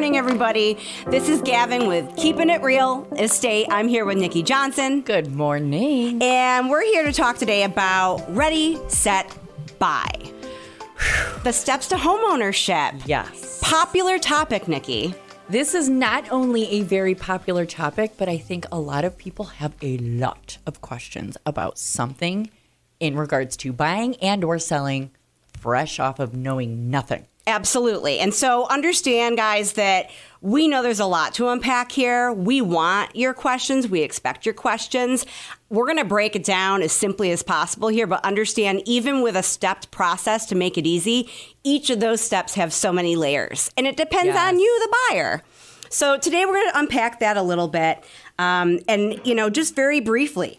morning, everybody. This is Gavin with Keeping It Real Estate. I'm here with Nici Johnson. Good morning. And we're here to talk today about ready, set, buy. The steps to homeownership. Yes. Popular topic, Nici. This is not only a very popular topic, but I think a lot of people have a lot of questions about something in regards to buying and or selling fresh off of knowing nothing. Absolutely. And so understand, guys, that we know there's a lot to unpack here. We want your questions. We expect your questions. We're going to break it down as simply as possible here, but understand even with a stepped process to make it easy, each of those steps have so many layers. And it depends on you, the buyer. So today we're going to unpack that a little bit. Just very briefly,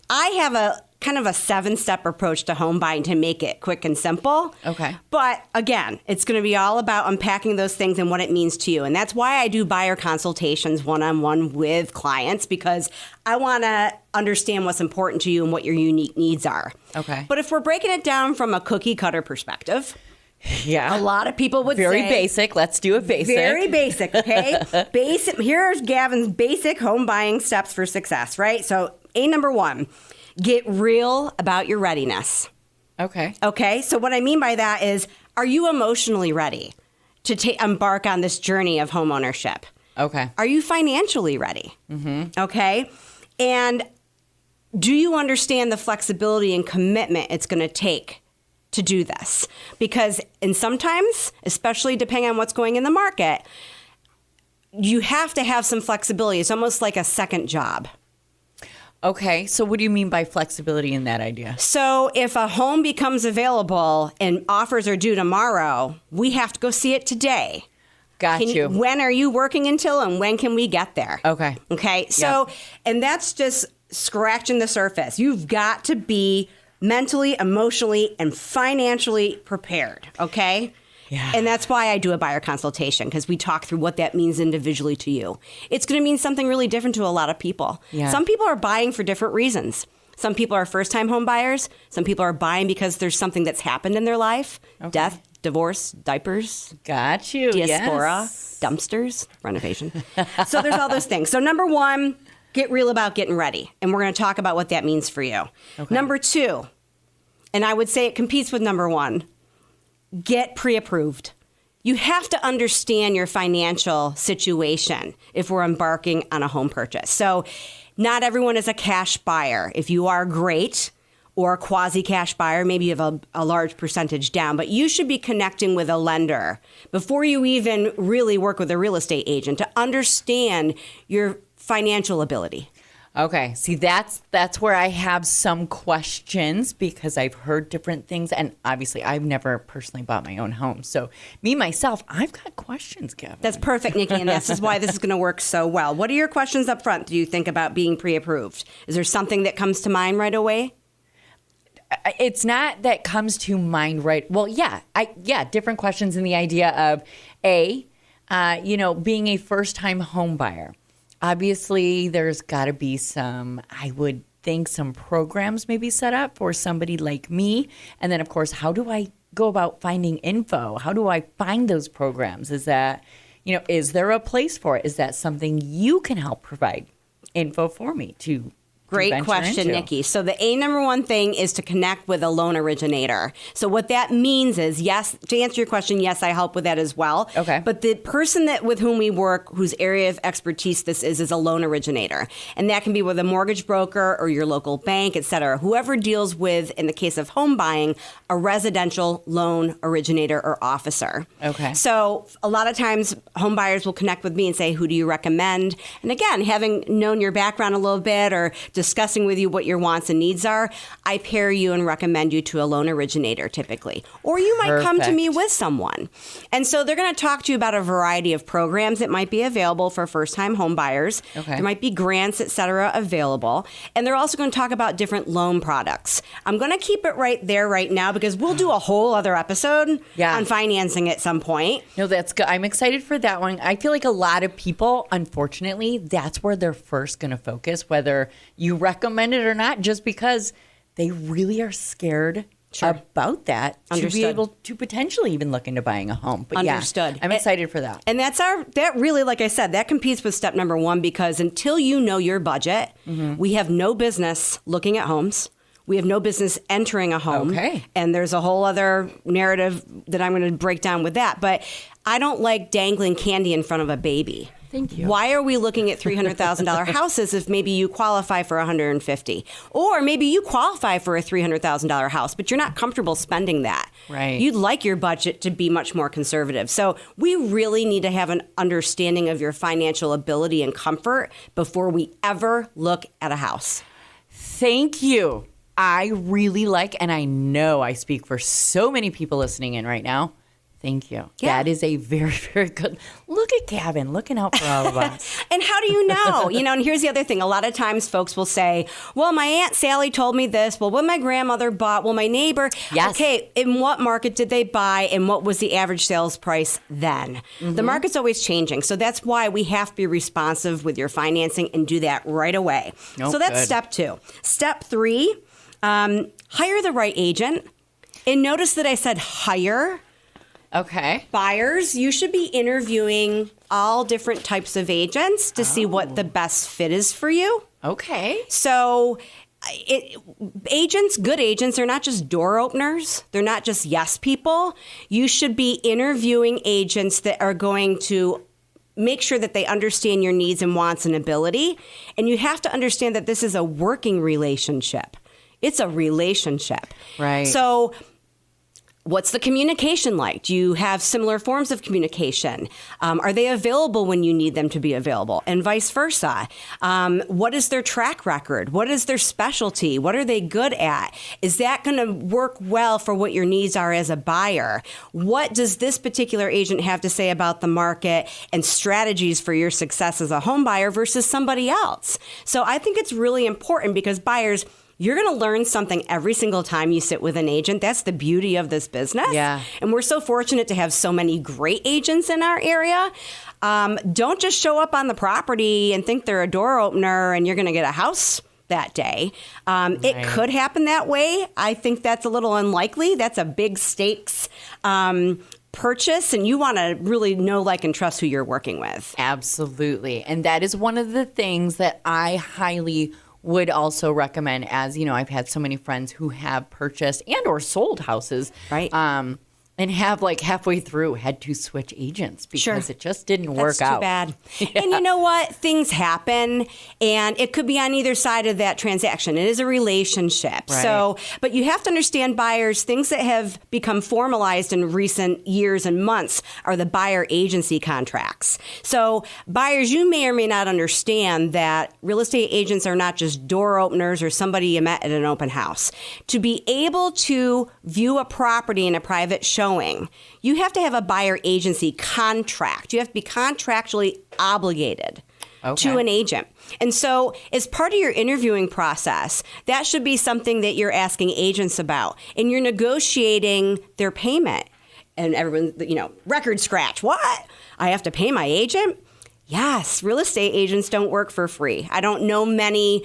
I have a kind of a 7-step approach to home buying to make it quick and simple. Okay. But again, it's going to be all about unpacking those things and what it means to you. And that's why I do buyer consultations one-on-one with clients, because I want to understand what's important to you and what your unique needs are. Okay. But if we're breaking it down from a cookie cutter perspective, yeah, a lot of people would very say... Very basic. Let's do it basic. Very basic, okay? Basic. Here's Gavin's basic home buying steps for success, right? So A, number 1, get real about your readiness. Okay. Okay. So what I mean by that is, are you emotionally ready to embark on this journey of home ownership? Okay. Are you financially ready? Mm-hmm. Okay. And do you understand the flexibility and commitment it's going to take to do this? Because sometimes, especially depending on what's going in the market, you have to have some flexibility. It's almost like a second job. Okay, so what do you mean by flexibility in that idea? So if a home becomes available and offers are due tomorrow, we have to go see it today. Got you. When are you working until, and when can we get there? Okay. Okay, so, and that's just scratching the surface. You've got to be mentally, emotionally, and financially prepared, okay? Yeah. And that's why I do a buyer consultation, because we talk through what that means individually to you. It's going to mean something really different to a lot of people. Yeah. Some people are buying for different reasons. Some people are first-time home buyers. Some people are buying because there's something that's happened in their life. Okay. Death, divorce, diapers. Got you. Diaspora, yes. Dumpsters, renovation. So there's all those things. So number 1, get real about getting ready. And we're going to talk about what that means for you. Okay. Number 2, and I would say it competes with number 1, get pre-approved. You have to understand your financial situation if we're embarking on a home purchase. So not everyone is a cash buyer. If you are, great, or a quasi-cash buyer, maybe you have a large percentage down, but you should be connecting with a lender before you even really work with a real estate agent to understand your financial ability. Okay. See, that's where I have some questions, because I've heard different things. And obviously, I've never personally bought my own home. So me, myself, I've got questions, Gavin. That's perfect, Nici. And this is why this is going to work so well. What are your questions up front? Do you think about being pre-approved? Is there something that comes to mind right away? It's not that comes to mind right. Well, different questions in the idea of being a first-time home buyer. Obviously, there's got to be some programs maybe set up for somebody like me. And then, of course, how do I go about finding info? How do I find those programs? Is that, is there a place for it? Is that something you can help provide info for me to Great question, Nici. So the number 1 thing is to connect with a loan originator. So what that means is, yes, to answer your question, yes, I help with that as well. Okay. But the person with whom we work, whose area of expertise this is a loan originator. And that can be with a mortgage broker or your local bank, et cetera. Whoever deals with, in the case of home buying, a residential loan originator or officer. Okay. So a lot of times home buyers will connect with me and say, who do you recommend? And again, having known your background a little bit or discussing with you what your wants and needs are, I pair you and recommend you to a loan originator typically. Or you might come to me with someone. And so they're going to talk to you about a variety of programs that might be available for first-time home buyers. Okay. There might be grants, et cetera, available. And they're also going to talk about different loan products. I'm going to keep it right there right now because we'll do a whole other episode on financing at some point. No, that's good. I'm excited for that one. I feel like a lot of people, unfortunately, that's where they're first going to focus, whether you recommend it or not, just because they really are scared about that to be Understood. able to potentially even look into buying a home. But Understood. Yeah, I'm excited for that. And that really, like I said, that competes with step number one, because until you know your budget, we have no business looking at homes. We have no business entering a home. Okay. And there's a whole other narrative that I'm going to break down with that. But I don't like dangling candy in front of a baby. Thank you. Why are we looking at $300,000 houses if maybe you qualify for $150,000? Or maybe you qualify for a $300,000 house, but you're not comfortable spending that. Right. You'd like your budget to be much more conservative. So we really need to have an understanding of your financial ability and comfort before we ever look at a house. Thank you. I really like, and I know I speak for so many people listening in right now. Thank you. Yeah. That is a very, very good. Look at Gavin looking out for all of us. And how do you know? And here's the other thing. A lot of times folks will say, well, my Aunt Sally told me this. Well, when my grandmother bought, well, my neighbor. Yes. Okay, in what market did they buy and what was the average sales price then? The market's always changing. So that's why we have to be responsive with your financing and do that right away. Nope, so that's good. step 2. Step 3, hire the right agent. And notice that I said hire. Okay. Buyers, you should be interviewing all different types of agents to see what the best fit is for you. Okay. So good agents are not just door openers. They're not just yes people. You should be interviewing agents that are going to make sure that they understand your needs and wants and ability. And you have to understand that this is a working relationship. It's a relationship. Right. So what's the communication like? Do you have similar forms of communication? Are they available when you need them to be available? And vice versa. What is their track record? What is their specialty? What are they good at? Is that going to work well for what your needs are as a buyer? What does this particular agent have to say about the market and strategies for your success as a home buyer versus somebody else? So I think it's really important because buyers, you're going to learn something every single time you sit with an agent. That's the beauty of this business. Yeah. And we're so fortunate to have so many great agents in our area. Don't just show up on the property and think they're a door opener and you're going to get a house that day. It could happen that way. I think that's a little unlikely. That's a big stakes purchase, and you want to really know, like, and trust who you're working with. Absolutely. And that is one of the things that I highly would also recommend. As I've had so many friends who have purchased and or sold houses, Right. And have halfway through had to switch agents because it just didn't work out. That's too bad. And you know what? Things happen, and it could be on either side of that transaction. It is a relationship. Right. So, but you have to understand, buyers, things that have become formalized in recent years and months are the buyer agency contracts. So buyers, you may or may not understand that real estate agents are not just door openers or somebody you met at an open house. To be able to view a property in a private showing, you have to have a buyer agency contract. You have to be contractually obligated to an agent. And so as part of your interviewing process, that should be something that you're asking agents about. And you're negotiating their payment. And everyone, record scratch. What? I have to pay my agent? Yes, real estate agents don't work for free. I don't know many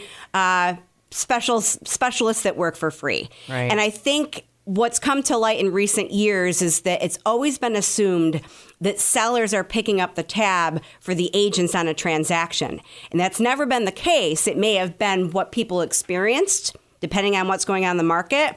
specialists that work for free. Right. And I think what's come to light in recent years is that it's always been assumed that sellers are picking up the tab for the agents on a transaction. And that's never been the case. It may have been what people experienced, depending on what's going on in the market.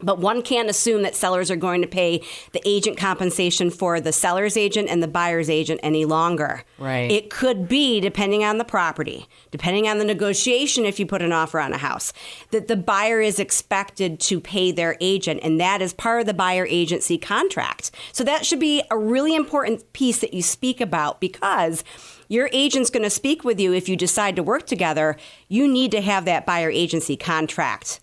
But one can't assume that sellers are going to pay the agent compensation for the seller's agent and the buyer's agent any longer. Right. It could be, depending on the property, depending on the negotiation if you put an offer on a house, that the buyer is expected to pay their agent, and that is part of the buyer agency contract. So that should be a really important piece that you speak about, because your agent's going to speak with you if you decide to work together. You need to have that buyer agency contract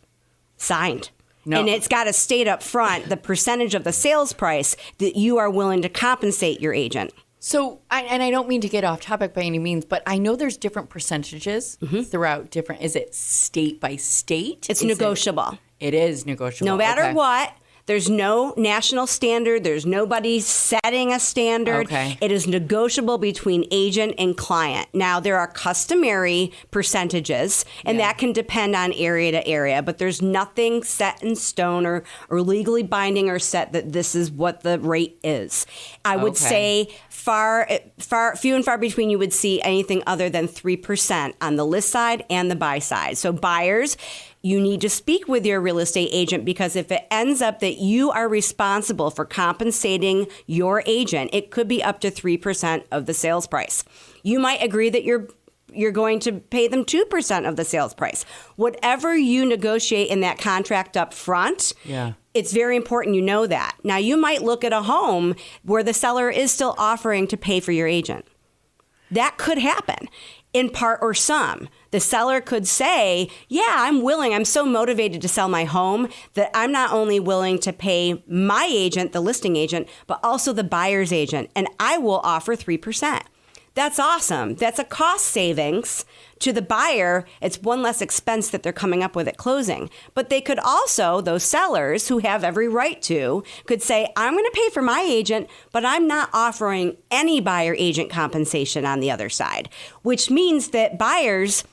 signed. No. And it's got to state up front the percentage of the sales price that you are willing to compensate your agent. So, I don't mean to get off topic by any means, but I know there's different percentages throughout different, is it state by state? It's negotiable. It is negotiable. No matter what, There's no national standard. There's nobody setting a standard. Okay. It is negotiable between agent and client. Now, there are customary percentages, and that can depend on area to area, but there's nothing set in stone or legally binding or set that this is what the rate is. I would say few and far between you would see anything other than 3% on the list side and the buy side. So buyers, you need to speak with your real estate agent, because if it ends up that you are responsible for compensating your agent, it could be up to 3% of the sales price. You might agree that you're going to pay them 2% of the sales price. Whatever you negotiate in that contract up front, it's very important you know that. Now, you might look at a home where the seller is still offering to pay for your agent. That could happen in part or some. The seller could say, yeah, I'm so motivated to sell my home that I'm not only willing to pay my agent, the listing agent, but also the buyer's agent, and I will offer 3%. That's awesome. That's a cost savings to the buyer. It's one less expense that they're coming up with at closing. But they could also, those sellers who have every right to, could say, I'm going to pay for my agent, but I'm not offering any buyer agent compensation on the other side, which means that buyers,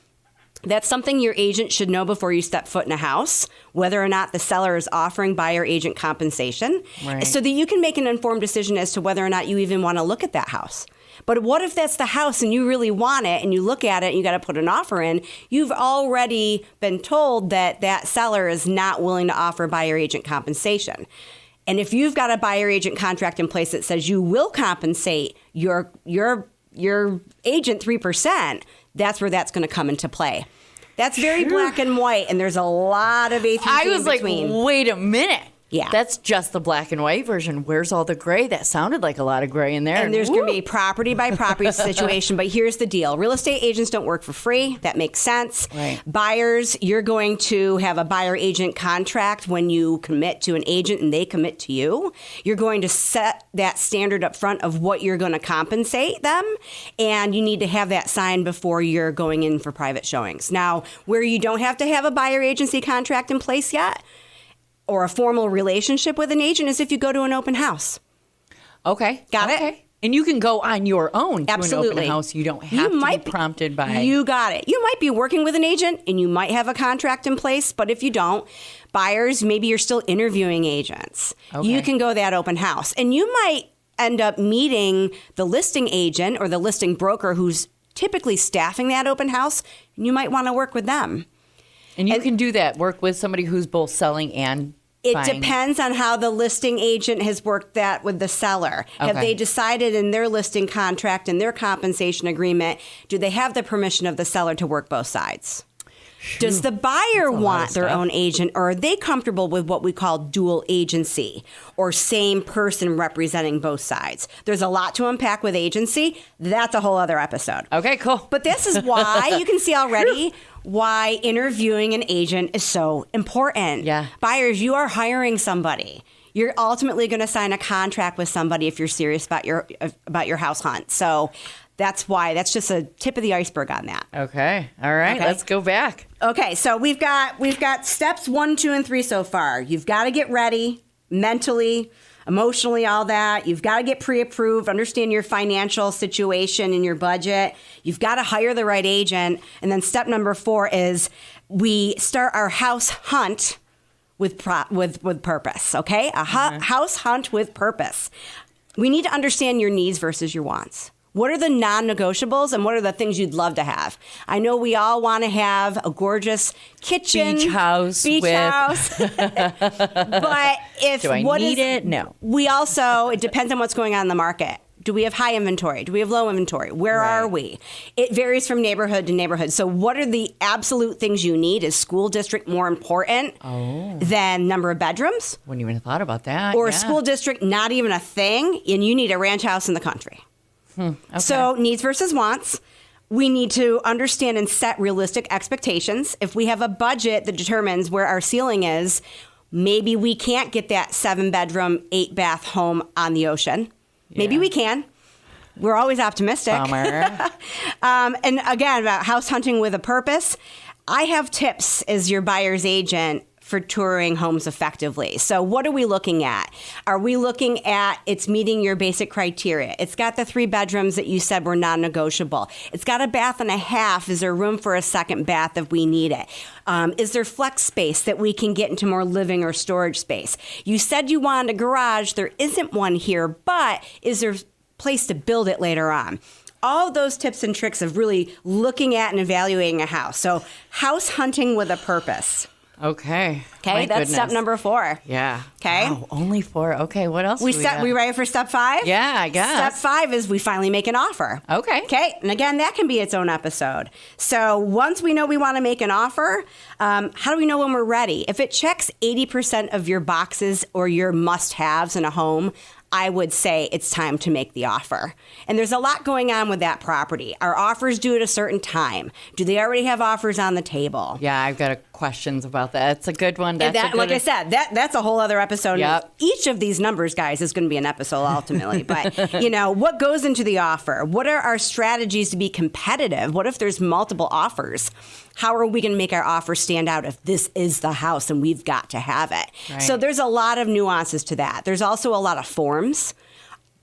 that's something your agent should know before you step foot in a house, whether or not the seller is offering buyer agent compensation, so that you can make an informed decision as to whether or not you even want to look at that house. But what if that's the house and you really want it and you look at it and you got to put an offer in? You've already been told that that seller is not willing to offer buyer agent compensation. And if you've got a buyer agent contract in place that says you will compensate your agent 3%, that's where that's going to come into play. That's very black and white, and there's a lot of A through I Z was in between. like, wait a minute. Yeah. That's just the black and white version. Where's all the gray? That sounded like a lot of gray in there. And there's going to be a property by property situation. But here's the deal. Real estate agents don't work for free. That makes sense. Right. Buyers, you're going to have a buyer agent contract when you commit to an agent and they commit to you. You're going to set that standard up front of what you're going to compensate them. And you need to have that signed before you're going in for private showings. Now, where you don't have to have a buyer agency contract in place yet, or a formal relationship with an agent, is if you go to an open house. Okay. Got it? And you can go on your own to an open house. You don't have to be prompted by... You got it. You might be working with an agent and you might have a contract in place, but if you don't, buyers, maybe you're still interviewing agents. Okay. You can go that open house. And you might end up meeting the listing agent or the listing broker who's typically staffing that open house, and you might want to work with them. And you can do that, work with somebody who's both selling and buying. It depends on how the listing agent has worked that with the seller. Okay. Have they decided in their listing contract and their compensation agreement, do they have the permission of the seller to work both sides? Does the buyer want their own agent, or are they comfortable with what we call dual agency, or same person representing both sides? There's a lot to unpack with agency. That's a whole other episode. Okay, cool. But this is why you can see already why interviewing an agent is so important. Yeah. Buyers, you are hiring somebody. You're ultimately going to sign a contract with somebody if you're serious about your house hunt. So that's why. That's just a tip of the iceberg on that. Okay. All right. Okay. Let's go back. Okay. So we've got steps 1, 2, and 3 so far. You've got to get ready mentally, emotionally, all that. You've got to get pre-approved, understand your financial situation and your budget. You've got to hire the right agent. And then step number 4 is we start our house hunt with purpose. Okay. House hunt with purpose. We need to understand your needs versus your wants. What are the non-negotiables and what are the things you'd love to have? I know we all want to have a gorgeous kitchen. Beach house. But if do I need it? No. We also, it depends on what's going on in the market. Do we have high inventory? Do we have low inventory? Where are we? It varies from neighborhood to neighborhood. So what are the absolute things you need? Is school district more important than number of bedrooms? Wouldn't even have thought about that. Or school district not even a thing, and you need a ranch house in the country? Okay. So needs versus wants. We need to understand and set realistic expectations. If we have a budget that determines where our ceiling is, maybe we can't get that 7-bedroom, 8-bath home on the ocean. Maybe we can. We're always optimistic. Bummer. And again, about house hunting with a purpose, I have tips as your buyer's agent for touring homes effectively. So what are we looking at? Are we looking at it's meeting your basic criteria? It's got the 3 bedrooms that you said were non-negotiable. It's got a bath and a half. Is there room for a second bath if we need it? Is there flex space that we can get into more living or storage space? You said you wanted a garage. There isn't one here, but is there place to build it later on? All of those tips and tricks of really looking at and evaluating a house. So house hunting with a purpose. Okay. Okay, that's step number 4. Yeah. Okay. Wow, only 4. Okay, what else? We ready for step 5? Yeah, I guess. Step 5 is we finally make an offer. Okay. Okay, and again, that can be its own episode. So once we know we want to make an offer, how do we know when we're ready? If it checks 80% of your boxes or your must-haves in a home, I would say it's time to make the offer. And there's a lot going on with that property. Are offers due at a certain time? Do they already have offers on the table? Yeah, I've got questions about that. It's a good one. Like I said, that's a whole other episode. Yep. Each of these numbers, guys, is going to be an episode ultimately. But, what goes into the offer? What are our strategies to be competitive? What if there's multiple offers? How are we going to make our offer stand out if this is the house and we've got to have it? Right. So there's a lot of nuances to that. There's also a lot of forms.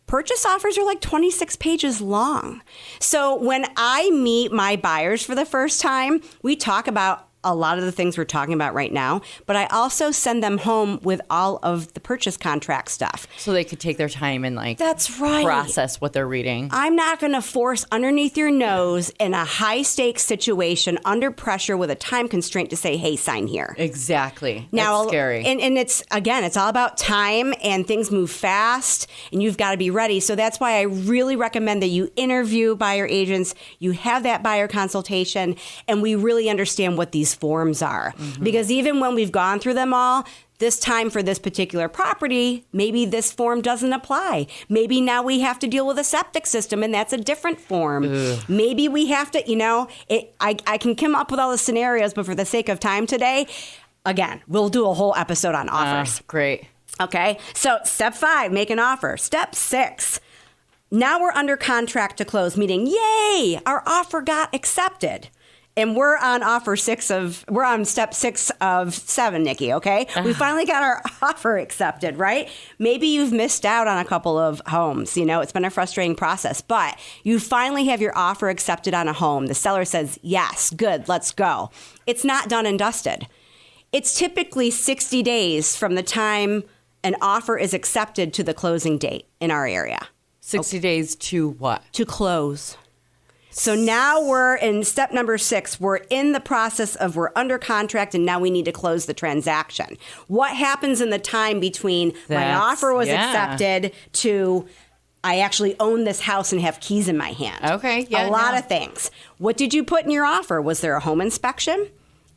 Purchase offers are like 26 pages long. So when I meet my buyers for the first time, we talk about a lot of the things we're talking about right now, but I also send them home with all of the purchase contract stuff. So they could take their time and That's right. process what they're reading. I'm not going to force underneath your nose in a high stakes situation under pressure with a time constraint to say, hey, sign here. Exactly. Now, that's scary. And it's all about time and things move fast and you've got to be ready. So that's why I really recommend that you interview buyer agents, you have that buyer consultation, and we really understand what these forms are. Mm-hmm. Because even when we've gone through them all, this time for this particular property, maybe this form doesn't apply. Maybe now we have to deal with a septic system and that's a different form. Ugh. Maybe we have to, I can come up with all the scenarios, but for the sake of time today, again, we'll do a whole episode on offers. Great. Okay, so step 5, make an offer. Step 6, now we're under contract to close, meaning, yay, our offer got accepted. And we're on step 6 of 7, Nici, okay? We finally got our offer accepted, right? Maybe you've missed out on a couple of homes. It's been a frustrating process, but you finally have your offer accepted on a home. The seller says, yes, good, let's go. It's not done and dusted. It's typically 60 days from the time an offer is accepted to the closing date in our area. 60 days to what? To close. So now we're in step number 6. We're in the process of we're under contract and now we need to close the transaction. What happens in the time between my offer was accepted to I actually own this house and have keys in my hand? Okay. Yeah, a lot of things. What did you put in your offer? Was there a home inspection?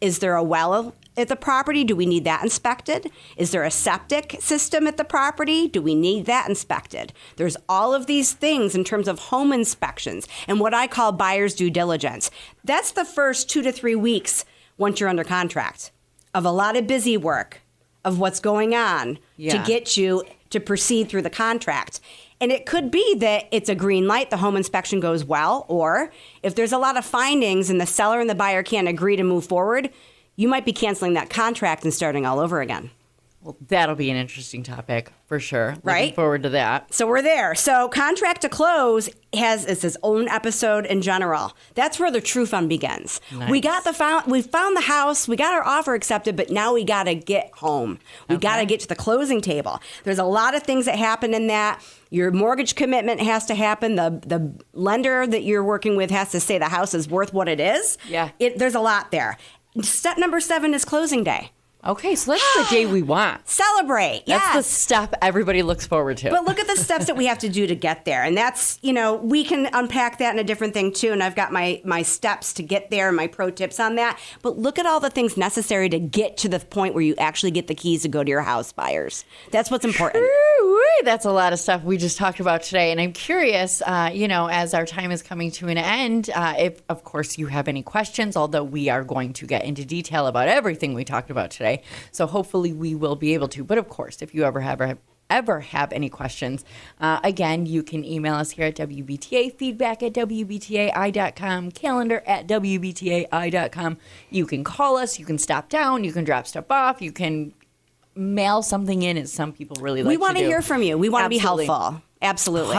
Is there a well at the property? Do we need that inspected? Is there a septic system at the property? Do we need that inspected? There's all of these things in terms of home inspections and what I call buyer's due diligence. That's the first 2 to 3 weeks once you're under contract of a lot of busy work of what's going on to get you to proceed through the contract. And it could be that it's a green light, the home inspection goes well, or if there's a lot of findings and the seller and the buyer can't agree to move forward, you might be canceling that contract and starting all over again. Well, that'll be an interesting topic for sure. Right? Looking forward to that. So we're there. So contract to close is its own episode in general. That's where the true fun begins. Nice. We found the house, we got our offer accepted, but now we got to get home. We got to get to the closing table. There's a lot of things that happen in that. Your mortgage commitment has to happen. The lender that you're working with has to say the house is worth what it is. Yeah. There's a lot there. Step number 7 is closing day. Okay, so that's the day we want. Celebrate. That's the step everybody looks forward to. But look at the steps that we have to do to get there. And that's, we can unpack that in a different thing too. And I've got my steps to get there and my pro tips on that. But look at all the things necessary to get to the point where you actually get the keys to go to your house, buyers. That's what's important. That's a lot of stuff we just talked about today. And I'm curious, as our time is coming to an end, if, of course, you have any questions, although we are going to get into detail about everything we talked about today. So hopefully we will be able to. But, of course, if you ever have ever have any questions, again, you can email us here at WBTA, feedback@WBTAI.com, calendar@WBTAI.com. You can call us, you can stop down, you can drop stuff off, you can mail something in, as some people really like to do. We want to hear from you. We want to be Absolutely. helpful. Absolutely.